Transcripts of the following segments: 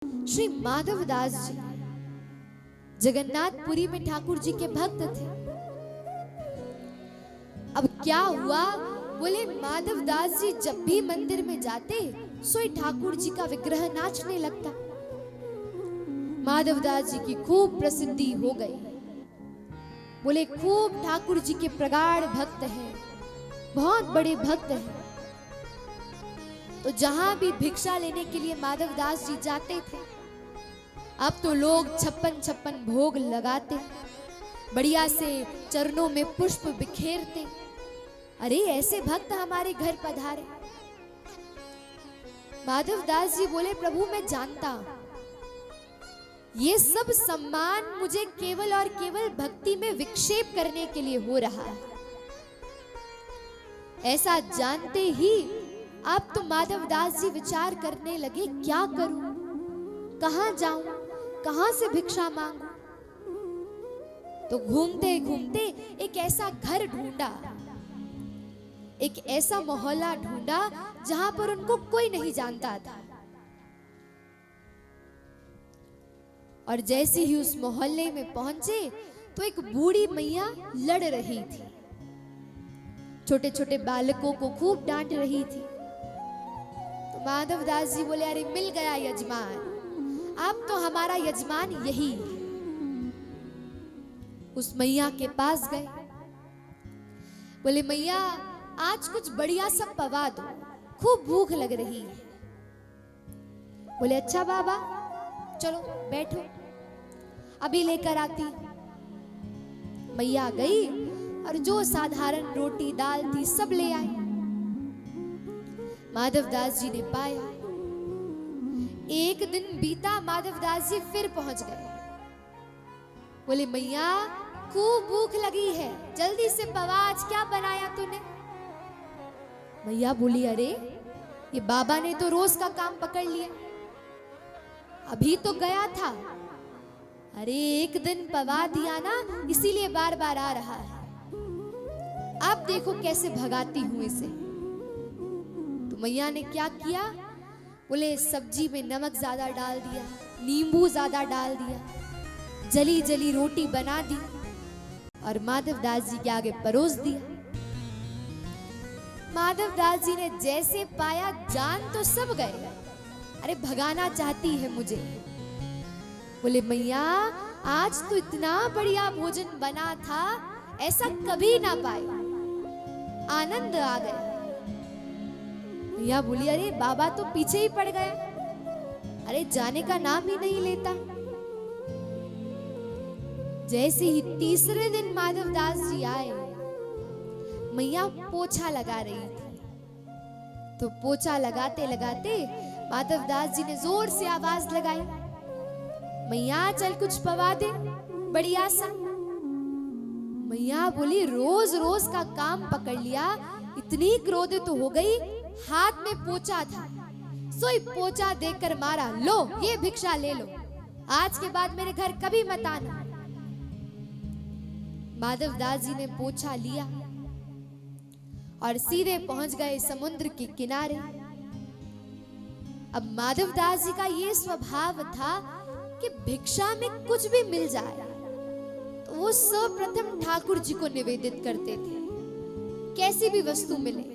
श्री माधवदास जी जगन्नाथपुरी में ठाकुर जी के भक्त थे। अब क्या हुआ, बोले माधवदास जी जब भी मंदिर में जाते सोई ठाकुर जी का विग्रह नाचने लगता। माधवदास जी की खूब प्रसिद्धि हो गई। बोले खूब ठाकुर जी के प्रगाढ़ भक्त हैं, बहुत बड़े भक्त हैं। तो जहां भी भिक्षा लेने के लिए माधवदास जी जाते थे, अब तो लोग 56 भोग लगाते, बढ़िया से चरणों में पुष्प बिखेरते। अरे ऐसे भक्त हमारे घर पधारे। माधवदास जी बोले प्रभु मैं जानता हूं ये सब सम्मान मुझे केवल और केवल भक्ति में विक्षेप करने के लिए हो रहा है। ऐसा जानते ही आप तो माधवदास जी विचार करने लगे क्या करूं, कहां जाऊं, कहां से भिक्षा मांगूं। तो घूमते घूमते एक ऐसा घर ढूंढा, एक ऐसा मोहल्ला ढूंढा जहां पर उनको कोई नहीं जानता था। और जैसे ही उस मोहल्ले में पहुंचे तो एक बूढ़ी मैया लड़ रही थी, छोटे छोटे बालकों को खूब डांट रही थी। तो माधवदास जी बोले अरे मिल गया यजमान, अब तो हमारा यजमान यही है। उस मैया के पास गए, बोले मैया आज कुछ बढ़िया सा पवा दो, खूब भूख लग रही है। बोले अच्छा बाबा चलो बैठो, अभी लेकर आती। मैया गई और जो साधारण रोटी दाल थी सब ले आई। माधवदास जी ने पाया। एक दिन बीता, माधवदास जी फिर पहुंच गए। बोले मैया खूब भूख लगी है, जल्दी से पवा, आज क्या बनाया तूने। मैया बोली अरे ये बाबा ने तो रोज का काम पकड़ लिया, अभी तो गया था। अरे एक दिन पवा दिया ना, इसीलिए बार बार आ रहा है। अब देखो कैसे भगाती हूं इसे। तो मैया ने क्या किया, बोले सब्जी में नमक ज्यादा डाल दिया, नींबू ज्यादा डाल दिया, जली जली रोटी बना दी और माधवदास जी के आगे परोस दिया। माधवदास जी ने जैसे पाया जान तो सब गए, अरे भगाना चाहती है मुझे। बोले मैया आज तो इतना बढ़िया भोजन बना था, ऐसा कभी ना पाए, आनंद आ गया। मैया बोली अरे बाबा तो पीछे ही पड़ गया, अरे जाने का नाम ही नहीं लेता। जैसे ही तीसरे दिन माधवदास जी आए, मैया पोछा लगा रही थी। तो पोछा लगाते लगाते माधवदास जी ने जोर से आवाज लगाई, मैया चल कुछ पवा दे बढ़िया सा। मैया बोली रोज रोज का काम पकड़ लिया, इतनी क्रोधित तो हो गई, हाथ में पोछा था, सोई पोछा देकर मारा, लो ये भिक्षा ले लो, आज के बाद मेरे घर कभी मत आना। माधवदास जी ने पोछा लिया और सीधे पहुंच गए समुद्र के किनारे। अब माधवदास जी का ये स्वभाव था कि भिक्षा में कुछ भी मिल जाए तो वो सर्वप्रथम ठाकुर जी को निवेदित करते थे, कैसी भी वस्तु मिले।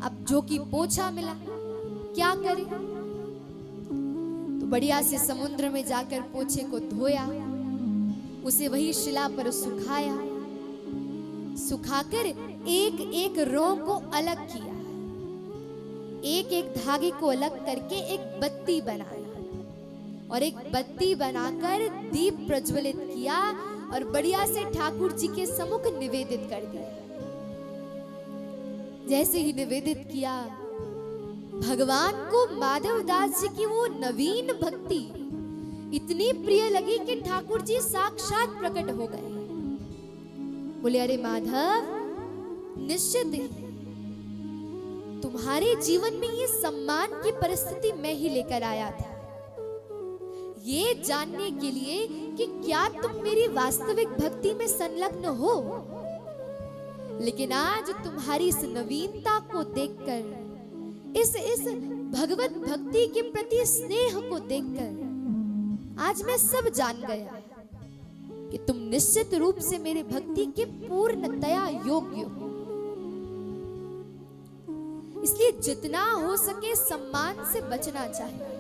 अब जो कि पोछा मिला, क्या करे, तो बढ़िया से समुद्र में जाकर पोछे को धोया, उसे वही शिला पर सुखाया, सुखाकर एक एक रो को अलग किया, एक एक धागे को अलग करके एक बत्ती बनाया और एक बत्ती बनाकर दीप प्रज्वलित किया और बढ़िया से ठाकुर जी के सम्मुख निवेदित कर दिया। जैसे ही निवेदित किया, भगवान को माधवदास जी की वो नवीन भक्ति इतनी प्रिय लगी कि ठाकुर जी साक्षात प्रकट हो गए। बोले अरे माधव निश्चित ही तुम्हारे जीवन में ये सम्मान की परिस्थिति मैं ही लेकर आया था, ये जानने के लिए कि क्या तुम मेरी वास्तविक भक्ति में संलग्न हो। लेकिन आज तुम्हारी इस नवीनता को देखकर, इस भगवत भक्ति के प्रति स्नेह को देखकर आज मैं सब जान गया कि तुम निश्चित रूप से मेरे भक्ति के पूर्णतया योग्य हो। इसलिए जितना हो सके सम्मान से बचना चाहिए।